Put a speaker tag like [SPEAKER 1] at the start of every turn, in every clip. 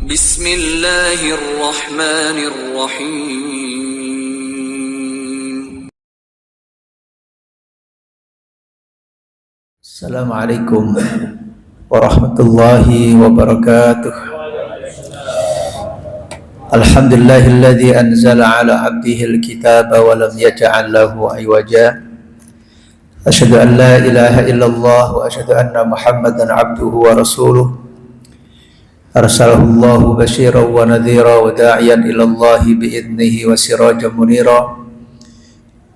[SPEAKER 1] Bismillahirrahmanirrahim.
[SPEAKER 2] Assalamualaikum warahmatullahi wabarakatuh. Alhamdulillahilladzi anzala ala abdihil kitaba wa lam yaj'al lahu iwaja. Asyhadu an la ilaha illallah wa asyhadu anna Muhammadan abduhu wa rasuluh. Arsalallahu basyiran wa nadhira wa da'iyan ila Allah bi'idnihi wa sirajan munira.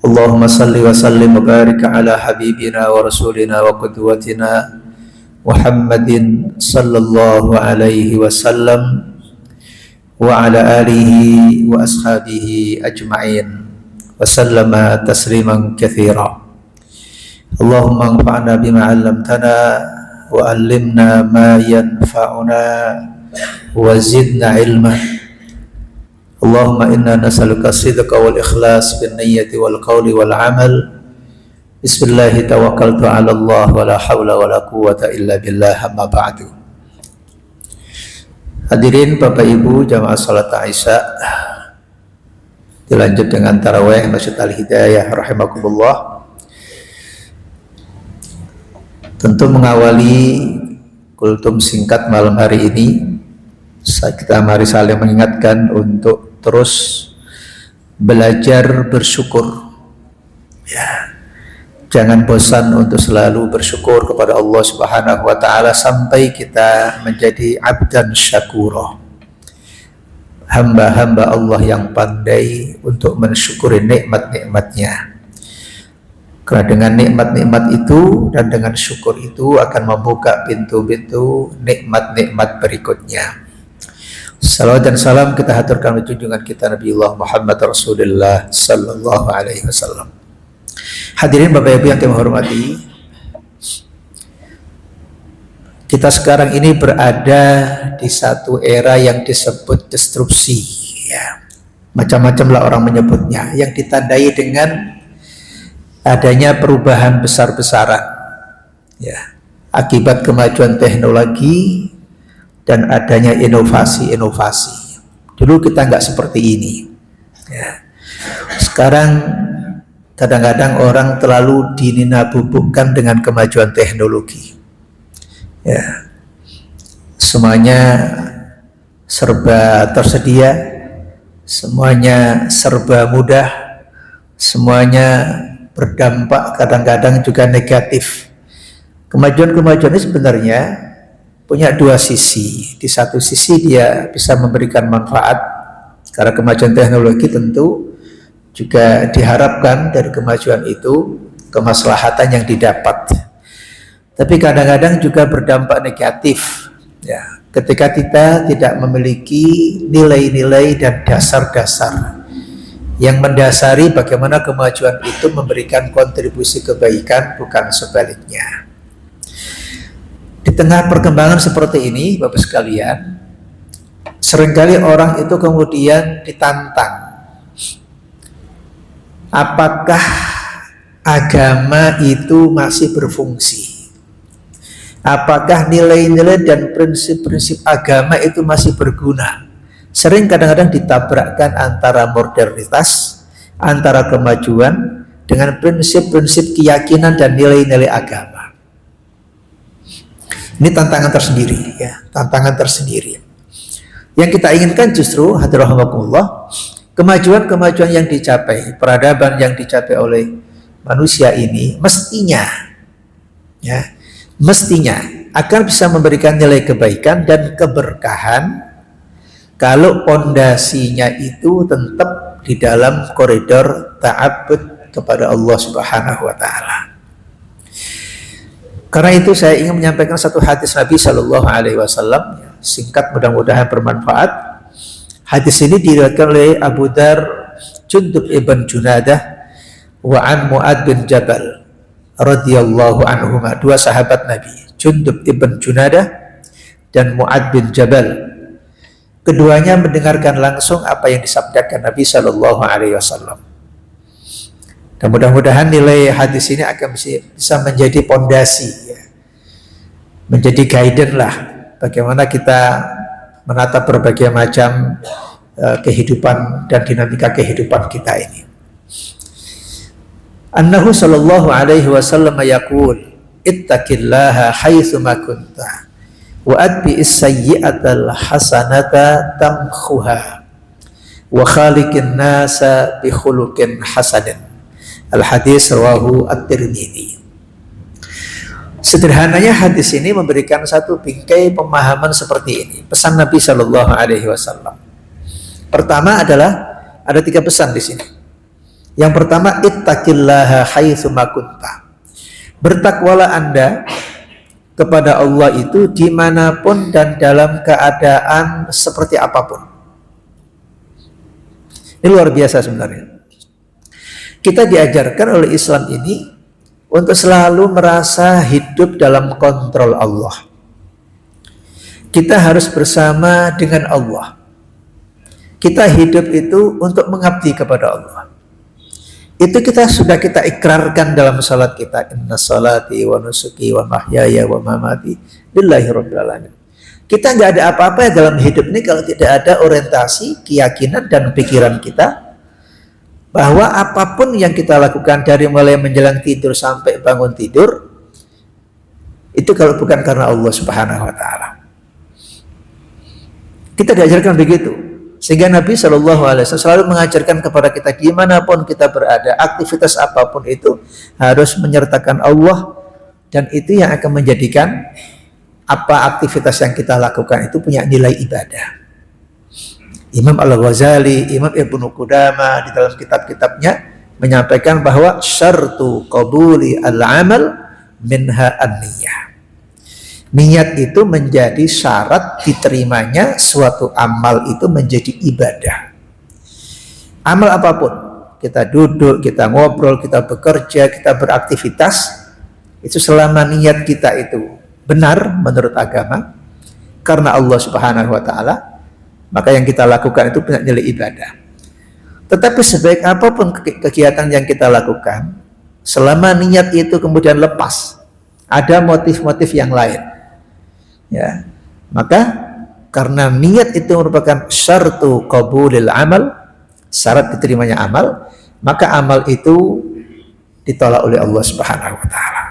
[SPEAKER 2] Allahumma salli wa sallim wa barik ala habibina wa rasulina wa qudwatina Muhammadin sallallahu alaihi wasallam wa ala alihi wa ashabihi ajma'in wa sallama tasliman katsira. Allahumma anfa'na bima 'allamtana wa 'allimna ma yanfa'una wa zidna ilma. Allahumma inna nas'aluka as-sidqa wal ikhlas bin niyyati wal qawli wal 'amal. Bismillahi tawakkaltu 'ala Allah wa la hawla wa la quwwata illa billah, amma ba'du. Hadirin Bapak Ibu jamaah salat Isya, dilanjut dengan tarawih Masjid Al-Hidayah rahimakumullah. Tentu mengawali kultum singkat malam hari ini, kita mari saling mengingatkan untuk terus belajar bersyukur. Ya, jangan bosan untuk selalu bersyukur kepada Allah Subhanahu wa taala sampai kita menjadi abdan syakura. Hamba-hamba Allah yang pandai untuk mensyukuri nikmat-nikmatnya. Karena dengan nikmat-nikmat itu dan dengan syukur itu akan membuka pintu-pintu nikmat-nikmat berikutnya. Salawat dan salam kita haturkan untuk junjungan kita Nabiullah Muhammad Rasulullah sallallahu alaihi wasallam. Hadirin Bapak Ibu yang kami hormati, kita sekarang ini berada di satu era yang disebut disrupsi, ya. Macam-macamlah orang menyebutnya, yang ditandai dengan adanya perubahan besar-besaran, ya, akibat kemajuan teknologi dan adanya inovasi-inovasi. Dulu kita nggak seperti ini, ya. Sekarang kadang-kadang orang terlalu dinabubukkan dengan kemajuan teknologi. Ya, semuanya serba tersedia, semuanya serba mudah, semuanya berdampak kadang-kadang juga negatif. Kemajuan-kemajuan ini sebenarnya punya dua sisi. Di satu sisi dia bisa memberikan manfaat, karena kemajuan teknologi tentu juga diharapkan dari kemajuan itu kemaslahatan yang didapat. Tapi kadang-kadang juga berdampak negatif, ya, ketika kita tidak memiliki nilai-nilai dan dasar-dasar yang mendasari bagaimana kemajuan itu memberikan kontribusi kebaikan, bukan sebaliknya. Di tengah perkembangan seperti ini, Bapak sekalian, seringkali orang itu kemudian ditantang. Apakah agama itu masih berfungsi? Apakah nilai-nilai dan prinsip-prinsip agama itu masih berguna? Sering kadang-kadang ditabrakkan antara modernitas, antara kemajuan dengan prinsip-prinsip keyakinan dan nilai-nilai agama. Ini tantangan tersendiri, ya, tantangan tersendiri. Yang kita inginkan justru hadirahumullah, kemajuan-kemajuan yang dicapai, peradaban yang dicapai oleh manusia ini mestinya, ya, mestinya akan bisa memberikan nilai kebaikan dan keberkahan kalau pondasinya itu tetap di dalam koridor ta'abbud kepada Allah Subhanahu wa taala. Karena itu saya ingin menyampaikan satu hadis Nabi Shallallahu alaihi wasallam, singkat mudah-mudahan bermanfaat. Hadis ini diriwayatkan oleh Abu Dar, Jundub ibn Junadah, wa an Mu'ad bin Jabal radhiyallahu anhuma, dua sahabat Nabi, Jundub ibn Junadah dan Mu'ad bin Jabal. Keduanya mendengarkan langsung apa yang disabdakan Nabi Shallallahu alaihi wasallam. Dan mudah-mudahan nilai hadis ini akan bisa menjadi pondasi, ya, menjadi guidance lah bagaimana kita menatap berbagai macam kehidupan dan dinamika kehidupan kita ini. Annahu sallallahu alaihi wasallam yaqul ittaqillaha haitsu ma kunta wa atbi'is sayyi'atal hasanata tamkhuha wa khaliqin nasa bi khuluqin hasanin. Al hadis rawahu at-Tirmidzi. Sederhananya hadis ini memberikan satu bingkai pemahaman seperti ini. Pesan Nabi Shallallahu Alaihi Wasallam. Pertama adalah ada 3 pesan di sini. Yang pertama, ittaqillaha haitsu ma kunta. Bertakwalah Anda kepada Allah itu dimanapun dan dalam keadaan seperti apapun. Ini luar biasa sebenarnya. Kita diajarkan oleh Islam ini untuk selalu merasa hidup dalam kontrol Allah. Kita harus bersama dengan Allah. Kita hidup itu untuk mengabdi kepada Allah. Itu sudah kita ikrarkan dalam salat kita. Inna salati wa nusuki wa mahyaya wa mamati lillahi rabbil alamin. Kita nggak ada apa-apa dalam hidup ini kalau tidak ada orientasi, keyakinan dan pikiran kita bahwa apapun yang kita lakukan dari mulai menjelang tidur sampai bangun tidur itu kalau bukan karena Allah Subhanahu wa taala. Kita diajarkan begitu. Sehingga Nabi Shallallahu Alaihi Wasallam selalu mengajarkan kepada kita dimanapun kita berada, aktivitas apapun itu harus menyertakan Allah, dan itu yang akan menjadikan apa aktivitas yang kita lakukan itu punya nilai ibadah. Imam Al-Ghazali, Imam Ibnu Qudamah di dalam kitab-kitabnya menyampaikan bahwa syartu qabuli al-amal minha an-niyah. Niat itu menjadi syarat diterimanya suatu amal itu menjadi ibadah. Amal apapun, kita duduk, kita ngobrol, kita bekerja, kita beraktivitas, itu selama niat kita itu benar menurut agama karena Allah Subhanahu wa taala, maka yang kita lakukan itu punya nilai ibadah. Tetapi sebaik apapun kegiatan yang kita lakukan, selama niat itu kemudian lepas, ada motif-motif yang lain, ya, maka karena niat itu merupakan syartu qabulil amal, syarat diterimanya amal, maka amal itu ditolak oleh Allah Subhanahu wa taala.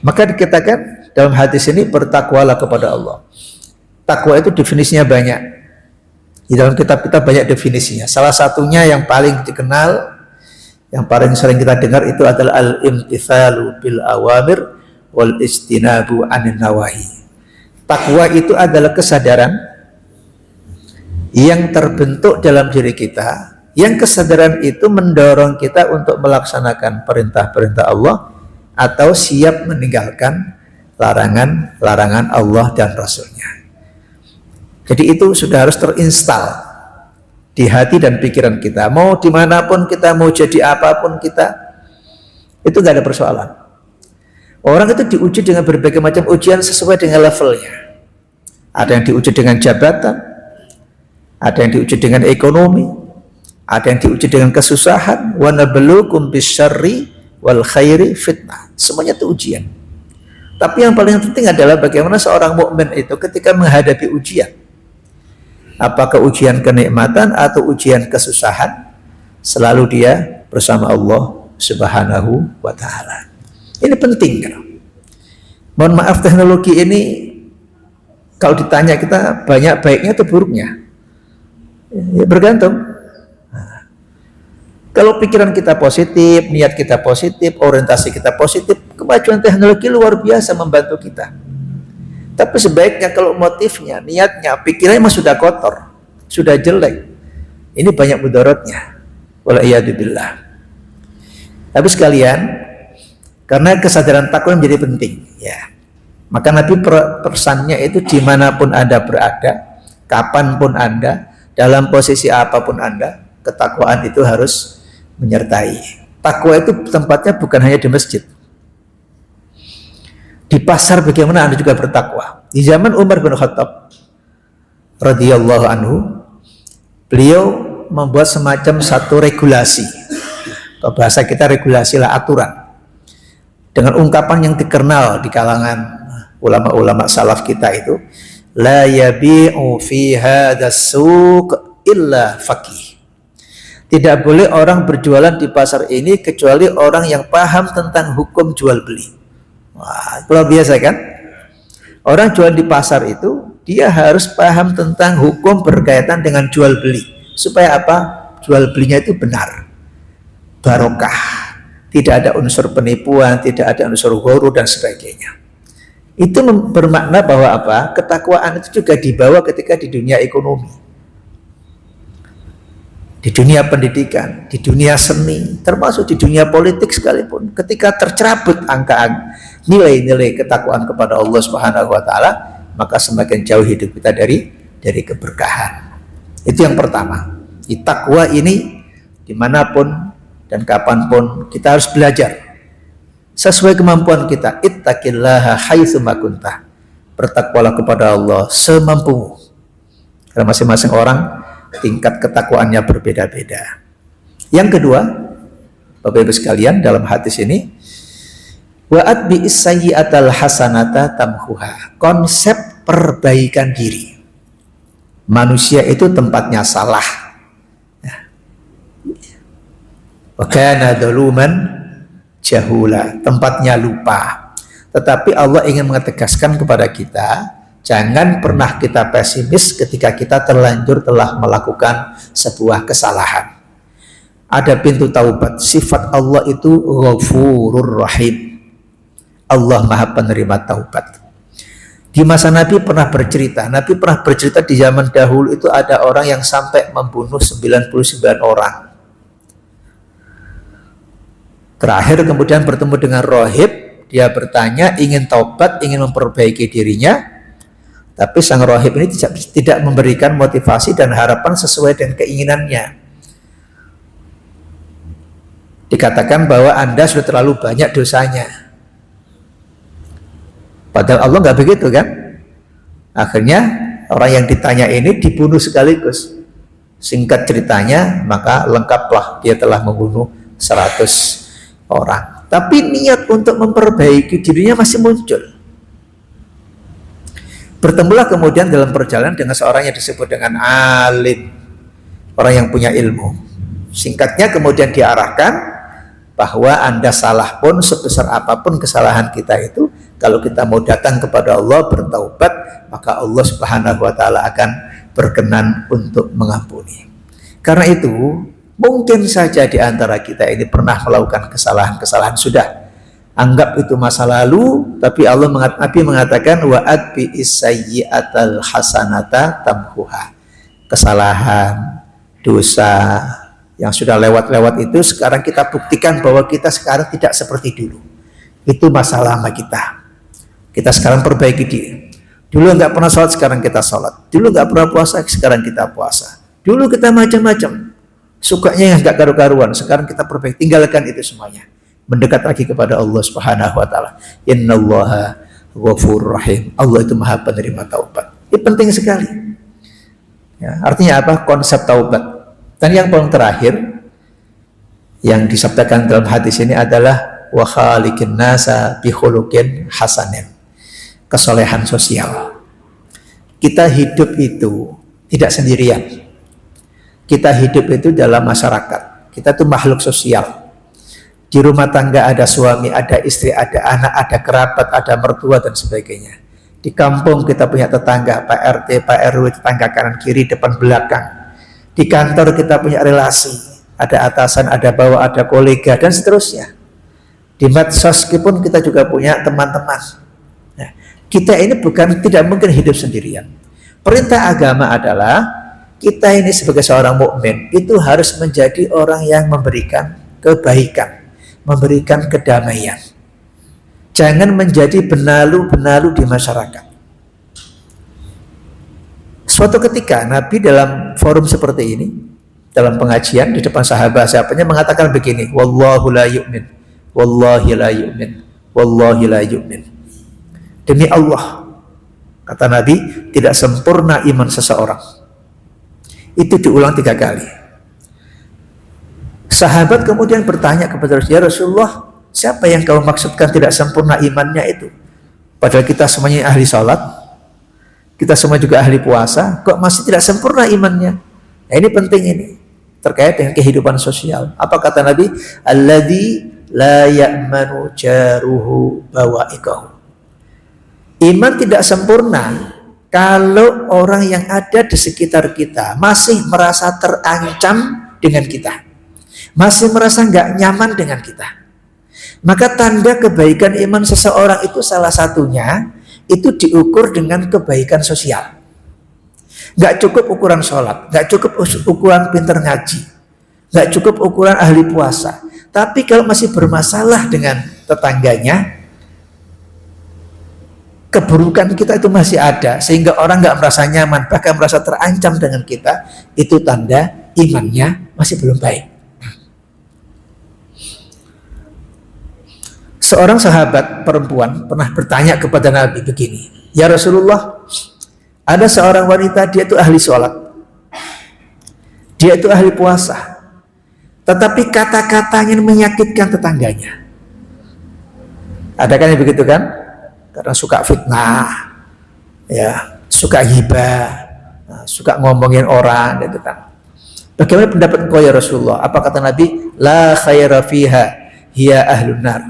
[SPEAKER 2] Maka dikatakan dalam hadis ini, bertakwalah kepada Allah. Takwa itu definisinya banyak. Di dalam kitab-kitab banyak definisinya. Salah satunya yang paling dikenal, yang paling sering kita dengar itu adalah al-imtithalu bil awamir wal istinabu anin nawahi. Takwa itu adalah kesadaran yang terbentuk dalam diri kita, yang kesadaran itu mendorong kita untuk melaksanakan perintah-perintah Allah atau siap meninggalkan larangan-larangan Allah dan Rasulnya. Jadi itu sudah harus terinstal di hati dan pikiran kita. Mau dimanapun kita, mau jadi apapun kita, itu gak ada persoalan. Orang itu diuji dengan berbagai macam ujian sesuai dengan levelnya. Ada yang diuji dengan jabatan, ada yang diuji dengan ekonomi, ada yang diuji dengan kesusahan. Wa nabluukum bisyarri wal khairi fitnah. Semuanya itu ujian. Tapi yang paling penting adalah bagaimana seorang mukmin itu ketika menghadapi ujian. Apakah ujian kenikmatan atau ujian kesusahan, selalu dia bersama Allah Subhanahu wa taala. Ini penting kan? Mohon maaf, teknologi ini kalau ditanya kita banyak baiknya atau buruknya, ya, bergantung. Nah, kalau pikiran kita positif, niat kita positif, orientasi kita positif, kemajuan teknologi luar biasa membantu kita. Tapi sebaiknya kalau motifnya, niatnya, pikirannya sudah kotor, sudah jelek, ini banyak mudaratnya. Wala'iyadzubillah. Tapi sekalian, karena kesadaran takwa menjadi penting, ya, maka Nabi pesannya itu dimanapun Anda berada, kapanpun Anda, dalam posisi apapun Anda, ketakwaan itu harus menyertai. Takwa itu tempatnya bukan hanya di masjid. Di pasar bagaimana Anda juga bertakwa. Di zaman Umar bin Khattab radhiyallahu anhu, beliau membuat semacam satu regulasi. Kalau bahasa kita regulasi lah, aturan. Dengan ungkapan yang dikenal di kalangan ulama-ulama salaf kita itu, la yabi'u fi hadas suq illa faqih. Tidak boleh orang berjualan di pasar ini kecuali orang yang paham tentang hukum jual beli. Wah, luar biasa kan? Orang jual di pasar itu dia harus paham tentang hukum berkaitan dengan jual beli. Supaya apa? Jual belinya itu benar, barokah, tidak ada unsur penipuan, tidak ada unsur guru dan sebagainya. Itu bermakna bahwa apa? Ketakwaan itu juga dibawa ketika di dunia ekonomi, di dunia pendidikan, di dunia seni, termasuk di dunia politik sekalipun. Ketika tercerabut angka nilai-nilai ketakwaan kepada Allah Subhanahu wa taala, maka semakin jauh hidup kita dari keberkahan. Itu yang pertama. Di takwa ini dimanapun dan kapanpun kita harus belajar sesuai kemampuan kita. Ittaqillaha haitsu ma kunta. Bertakwalah kepada Allah semampumu. Karena masing-masing orang tingkat ketakwaannya berbeda-beda. Yang kedua, Bapak Ibu sekalian, dalam hadis ini, wa'at bi'is sayyi'atal hasanata tamhuha. Konsep perbaikan diri. Manusia itu tempatnya salah. Wa kana dzaluman jahula, tempatnya lupa. Tetapi Allah ingin mengetegaskan kepada kita, jangan pernah kita pesimis ketika kita terlanjur telah melakukan sebuah kesalahan. Ada pintu taubat. Sifat Allah itu Ghafurur Rahim. Allah Maha Penerima Taubat. Di masa Nabi pernah bercerita di zaman dahulu itu ada orang yang sampai membunuh 99 orang. Terakhir kemudian bertemu dengan rohib, dia bertanya, ingin taubat, ingin memperbaiki dirinya, tapi sang rohib ini tidak memberikan motivasi dan harapan sesuai dengan keinginannya. Dikatakan bahwa Anda sudah terlalu banyak dosanya. Padahal Allah nggak begitu kan? Akhirnya orang yang ditanya ini dibunuh sekaligus. Singkat ceritanya, maka lengkaplah dia telah membunuh 100 orang. Tapi niat untuk memperbaiki dirinya masih muncul. Bertemulah kemudian dalam perjalanan dengan seorang yang disebut dengan alim, orang yang punya ilmu. Singkatnya kemudian diarahkan bahwa Anda salah pun, sebesar apapun kesalahan kita itu, kalau kita mau datang kepada Allah bertaubat, maka Allah Subhanahu wa taala akan berkenan untuk mengampuni. Karena itu, mungkin saja di antara kita ini pernah melakukan kesalahan-kesalahan, sudah anggap itu masa lalu, tapi Nabi mengatakan wa'ad bi'is sayyi'atal hasanata tamhuha. Kesalahan, dosa yang sudah lewat-lewat itu sekarang kita buktikan bahwa kita sekarang tidak seperti dulu. Itu masa lama kita. Kita sekarang perbaiki diri. Dulu nggak pernah sholat, sekarang kita sholat. Dulu nggak pernah puasa, sekarang kita puasa. Dulu kita macam-macam, sukanya yang nggak karu-karuan, sekarang kita perbaiki, tinggalkan itu semuanya, mendekat lagi kepada Allah Subhanahu wa taala. Innallaha Ghafurur Rahim. Allah itu Maha Penerima Taubat. Ini penting sekali. Ya, artinya apa? Konsep taubat. Dan yang paling terakhir yang disabdakan dalam hadis ini adalah wa khaliqin nasa bi khuluqin hasanin. Kesolehan sosial. Kita hidup itu tidak sendirian. Kita hidup itu dalam masyarakat. Kita itu makhluk sosial. Di rumah tangga ada suami, ada istri, ada anak, ada kerabat, ada mertua dan sebagainya. Di kampung kita punya tetangga, Pak RT, Pak RW, tetangga kanan kiri, depan belakang. Di kantor kita punya relasi, ada atasan, ada bawah, ada kolega dan seterusnya. Di medsos pun kita juga punya teman-teman. Nah, kita ini tidak mungkin hidup sendirian. Perintah agama adalah kita ini sebagai seorang mukmin itu harus menjadi orang yang memberikan kebaikan, memberikan kedamaian. Jangan menjadi benalu-benalu di masyarakat. Suatu ketika Nabi dalam forum seperti ini, dalam pengajian di depan sahabat-sahabatnya mengatakan begini, wallahu la yu'min, wallahi la yu'min, wallahi la yu'min. Demi Allah, kata Nabi, tidak sempurna iman seseorang. Itu diulang 3 kali. Sahabat kemudian bertanya kepada Rasulullah, siapa yang kau maksudkan tidak sempurna imannya itu? Padahal kita semuanya ahli sholat, kita semua juga ahli puasa, kok masih tidak sempurna imannya. Nah, ini penting ini terkait dengan kehidupan sosial. Apa kata Nabi? Alladzi la ya'manu jaruhu bawa'iqahu. Iman tidak sempurna kalau orang yang ada di sekitar kita masih merasa terancam dengan kita, masih merasa nggak nyaman dengan kita. Maka tanda kebaikan iman seseorang itu salah satunya itu diukur dengan kebaikan sosial. Nggak cukup ukuran sholat, nggak cukup ukuran pinter ngaji, nggak cukup ukuran ahli puasa. Tapi kalau masih bermasalah dengan tetangganya, keburukan kita itu masih ada, sehingga orang nggak merasa nyaman, bahkan merasa terancam dengan kita, itu tanda imannya masih belum baik. Seorang sahabat perempuan pernah bertanya kepada Nabi begini, ya Rasulullah, ada seorang wanita, dia itu ahli sholat, dia itu ahli puasa, tetapi kata-katanya menyakitkan tetangganya. Ada kan yang begitu kan? Karena suka fitnah, ya, suka ghibah, suka ngomongin orang, gitu kan. Bagaimana pendapat engkau ya Rasulullah? Apa kata Nabi? La khaira fiha hiya ahlun nar.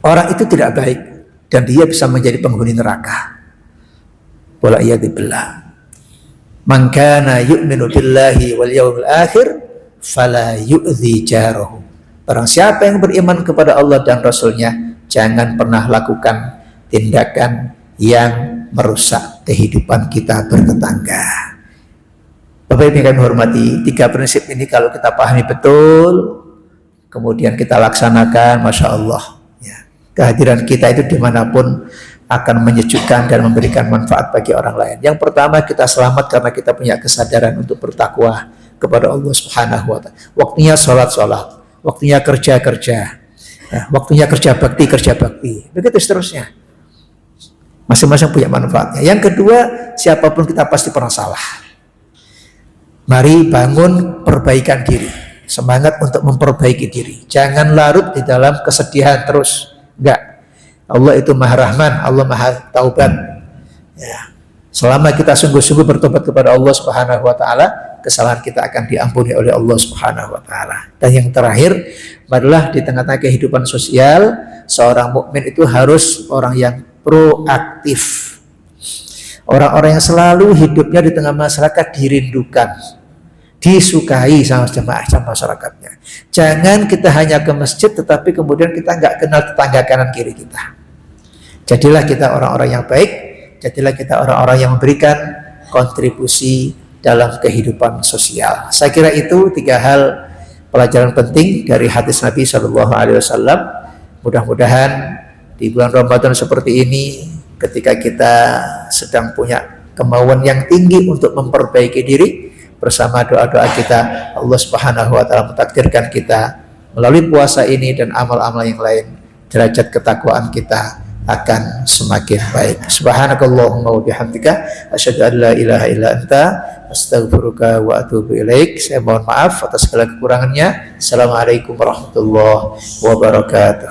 [SPEAKER 2] Orang itu tidak baik dan dia bisa menjadi penghuni neraka. Wala iyadillah. Man kana yu'minu billahi wal yawmil akhir fala yu'dhi jarahu. Barang siapa yang beriman kepada Allah dan Rasulnya, jangan pernah lakukan tindakan yang merusak kehidupan kita bertetangga. Bapak Ibu yang kami hormati, 3 prinsip ini kalau kita pahami betul, kemudian kita laksanakan, Masya Allah, ya, kehadiran kita itu dimanapun akan menyejukkan dan memberikan manfaat bagi orang lain. Yang pertama, kita selamat karena kita punya kesadaran untuk bertakwa kepada Allah Subhanahu wa Ta'ala. Waktunya sholat, waktunya kerja, nah, waktunya kerja bakti, begitu seterusnya. Masing-masing punya manfaatnya. Yang kedua, siapapun kita pasti pernah salah. Mari bangun perbaikan diri, semangat untuk memperbaiki diri. Jangan larut di dalam kesedihan terus. Enggak. Allah itu Maha Rahman, Allah Maha Taubat. Ya. Selama kita sungguh-sungguh bertobat kepada Allah Subhanahu wa Ta'ala, kesalahan kita akan diampuni oleh Allah Subhanahu wa Ta'ala. Dan yang terakhir, adalah di tengah-tengah kehidupan sosial, seorang mukmin itu harus orang yang proaktif. Orang-orang yang selalu hidupnya di tengah masyarakat dirindukan, disukai sama jemaah, sama masyarakatnya. Jangan kita hanya ke masjid tetapi kemudian kita nggak kenal tetangga kanan kiri kita. Jadilah kita orang-orang yang baik, jadilah kita orang-orang yang memberikan kontribusi dalam kehidupan sosial. Saya kira itu 3 hal pelajaran penting dari hadis Nabi Shallallahu Alaihi Wasallam. Mudah-mudahan di bulan Ramadan seperti ini, ketika kita sedang punya kemauan yang tinggi untuk memperbaiki diri, bersama doa-doa kita, Allah Subhanahu wa Ta'ala mentakdirkan kita melalui puasa ini dan amal-amal yang lain, derajat ketakwaan kita akan semakin baik. Subhanakallahumma wa bihamdika asyhadu an la ilaha illa anta astaghfiruka wa atubu ilaik. Saya mohon maaf atas segala kekurangannya. Assalamualaikum warahmatullahi wabarakatuh.